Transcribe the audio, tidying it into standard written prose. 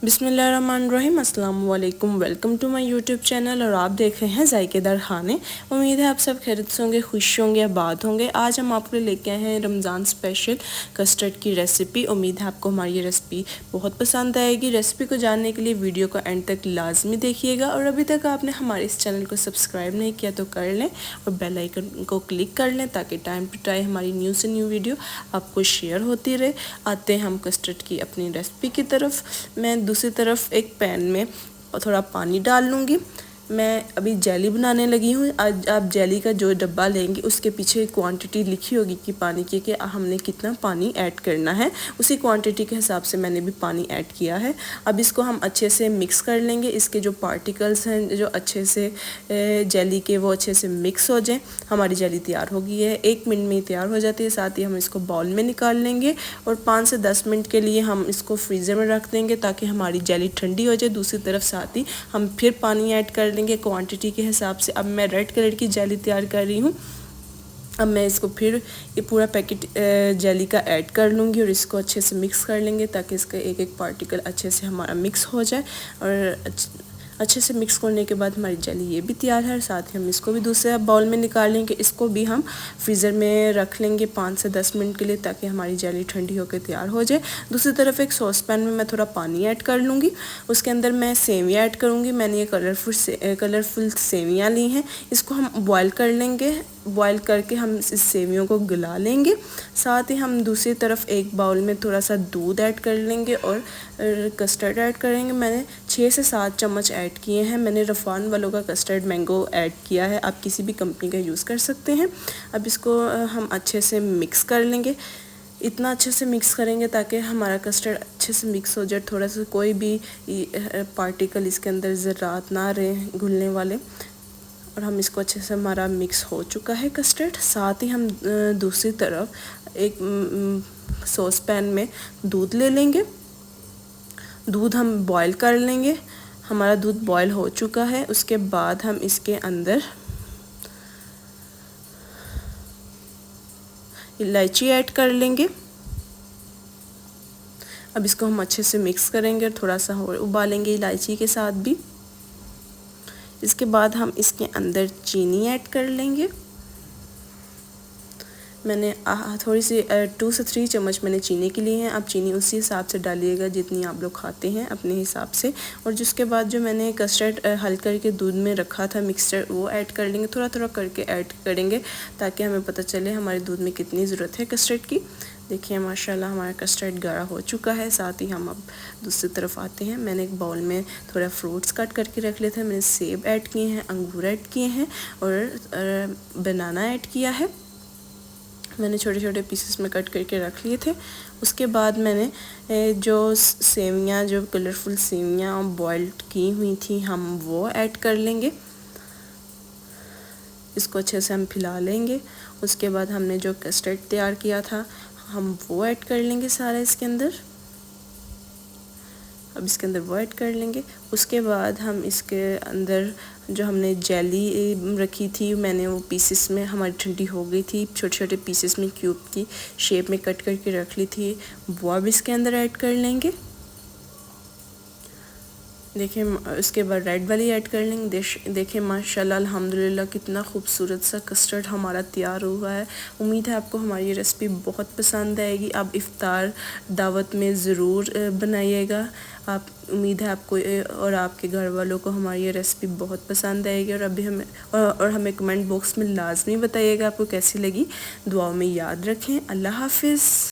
बिस्मिल्लाहिर्रहमानिर्रहीम, अस्सलाम वालेकुम। Welcome to my YouTube channel और आप देख रहे हैं जायकेदार खाने। उम्मीद है आप सब खैरियत से होंगे, खुश होंगे, आबाद होंगे। आज हम आपके लिए लेके आए हैं रमज़ान स्पेशल कस्टर्ड की रेसिपी। उम्मीद है आपको हमारी ये रेसिपी बहुत पसंद आएगी। रेसिपी को जानने के लिए वीडियो को एंड तक लाजमी देखिएगा और अभी तक आपने हमारे इस चैनल को सब्सक्राइब नहीं किया तो कर लें और बेल आइकन को क्लिक कर लें ताकि टाइम टू टाइम हमारी न्यू से न्यू वीडियो आपको शेयर होती रहे। आते हैं हम कस्टर्ड की अपनी रेसिपी की तरफ। मैं दूसरी तरफ एक पैन में थोड़ा पानी डाल लूँगी। मैं अभी जेली बनाने लगी हूँ। आज आप जेली का जो डब्बा लेंगे उसके पीछे क्वांटिटी लिखी होगी कि पानी की कि हमने कितना पानी ऐड करना है। उसी क्वांटिटी के हिसाब से मैंने भी पानी ऐड किया है। अब इसको हम अच्छे से मिक्स कर लेंगे। इसके जो पार्टिकल्स हैं जो अच्छे से जेली के वो अच्छे से मिक्स हो जाएं। हमारी जेली तैयार हो गई है, 1 मिनट में ही तैयार हो जाती है। साथ ही हम इसको बाउल में निकाल लेंगे और 5 से 10 मिनट के लिए हम इसको फ्रीज़र में रख देंगे ताकि हमारी जेली ठंडी हो जाए। दूसरी तरफ साथ ही हम फिर पानी ऐड कर लेंगे क्वांटिटी के हिसाब से। अब मैं रेड कलर की जेली तैयार कर रही हूँ। अब मैं इसको फिर ये पूरा पैकेट जेली का ऐड कर लूँगी और इसको अच्छे से मिक्स कर लेंगे ताकि इसका एक एक पार्टिकल अच्छे से हमारा मिक्स हो जाए। और अच्छे से मिक्स करने के बाद हमारी जेली ये भी तैयार है। साथ ही हम इसको भी दूसरे बाउल में निकाल लेंगे। इसको भी हम फ्रीज़र में रख लेंगे 5 से 10 मिनट के लिए ताकि हमारी जेली ठंडी होकर तैयार हो जाए। दूसरी तरफ एक सॉस पैन में मैं थोड़ा पानी ऐड कर लूँगी। उसके अंदर मैं सेवियाँ ऐड करूँगी। मैंने ये कलरफुल सेवियाँ ली हैं। इसको हम बॉयल कर लेंगे। बॉयल करके हम इस सेवियों को गला लेंगे। साथ ही हम दूसरी तरफ एक बाउल में थोड़ा सा दूध ऐड कर लेंगे और कस्टर्ड ऐड करेंगे। मैंने 6 से 7 चम्मच ऐड किए हैं। मैंने रफ़ान वालों का कस्टर्ड मैंगो ऐड किया है, आप किसी भी कंपनी का यूज़ कर सकते हैं। अब इसको हम अच्छे से मिक्स कर लेंगे। इतना अच्छे से मिक्स करेंगे ताकि हमारा कस्टर्ड अच्छे से मिक्स हो जाए। थोड़ा सा कोई भी पार्टिकल इसके अंदर ज़रात ना रहे घुलने वाले। और हम इसको अच्छे से हमारा मिक्स हो चुका है कस्टर्ड। साथ ही हम दूसरी तरफ एक सॉस पैन में दूध ले लेंगे। दूध हम बॉईल कर लेंगे। हमारा दूध बॉईल हो चुका है। उसके बाद हम इसके अंदर इलायची ऐड कर लेंगे। अब इसको हम अच्छे से मिक्स करेंगे और थोड़ा सा और उबालेंगे इलायची के साथ भी। इसके बाद हम इसके अंदर चीनी ऐड कर लेंगे। मैंने थोड़ी सी 2 से 3 चम्मच मैंने चीनी के लिए हैं। आप चीनी उसी हिसाब से डालिएगा जितनी आप लोग खाते हैं अपने हिसाब से। और जिसके बाद जो मैंने कस्टर्ड हल करके दूध में रखा था मिक्सचर वो ऐड कर लेंगे। थोड़ा थोड़ा करके ऐड करेंगे ताकि हमें पता चले हमारे दूध में कितनी ज़रूरत है कस्टर्ड की। देखिए माशाल्लाह हमारा कस्टर्ड गाढ़ा हो चुका है। साथ ही हम अब दूसरी तरफ आते हैं। मैंने एक बाउल में थोड़ा फ्रूट्स कट करके रख लिए थे। मैंने सेब ऐड किए हैं, अंगूर ऐड किए हैं और बनाना ऐड किया है। मैंने छोटे छोटे पीसेस में कट करके रख लिए थे। उसके बाद मैंने जो सेवियाँ जो कलरफुल सेवियाँ बॉइल्ड की हुई थी हम वो ऐड कर लेंगे। इसको अच्छे से हम फैला लेंगे। उसके बाद हमने जो कस्टर्ड तैयार किया था हम वो ऐड कर लेंगे सारा इसके अंदर। अब इसके अंदर वो ऐड कर लेंगे। उसके बाद हम इसके अंदर जो हमने जेली रखी थी मैंने वो पीसेस में हमारी ठंडी हो गई थी, छोटे छोटे पीसेस में क्यूब की शेप में कट करके रख ली थी, वो अब इसके अंदर ऐड कर लेंगे। देखिए उसके बाद रेड वाली ऐड कर लेंगे। देखिए माशाल्लाह अल्हम्दुलिल्लाह कितना खूबसूरत सा कस्टर्ड हमारा तैयार हुआ है। उम्मीद है आपको हमारी ये रेसिपी बहुत पसंद आएगी। आप इफ्तार दावत में ज़रूर बनाइएगा। आप उम्मीद है आपको और आपके घर वालों को हमारी ये रेसिपी बहुत पसंद आएगी। और हमें कमेंट बॉक्स में लाजमी बताइएगा आपको कैसी लगी। दुआओं में याद रखें। अल्लाह हाफिज़।